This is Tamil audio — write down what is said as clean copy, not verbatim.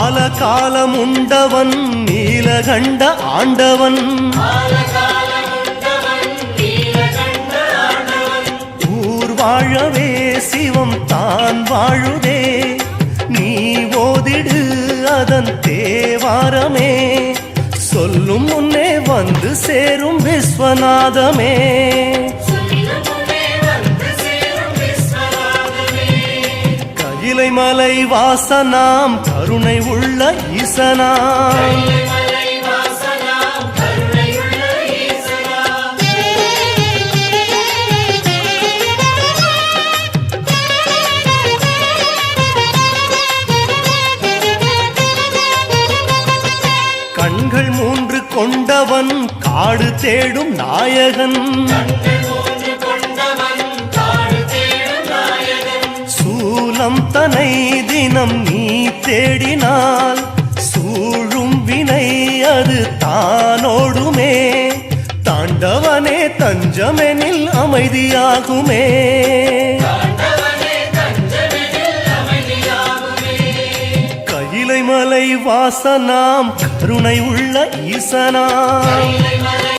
காலம் உண்டவன் நீலகண்ட ஆண்டவன் ஊர் வாழவே சிவம் தான் வாழுதே நீ ஓதிடு அதன் தேவாரமே சொல்லும் முன்னே வந்து சேரும் விஸ்வநாதமே கைலைமலை வாசனாம் கருணை உள்ள ஈசனாம் கண்கள் மூன்று கொண்டவன் காடு தேடும் நாயகன் சூலம் தனை தினம் நீ தேடினால் சூழும் வினை அது தானோடுமே தாண்டவனே தஞ்சமெனில் அமைதியாகுமே கைலைமலை வாசனாம் கருணை உள்ள ஈசனாம்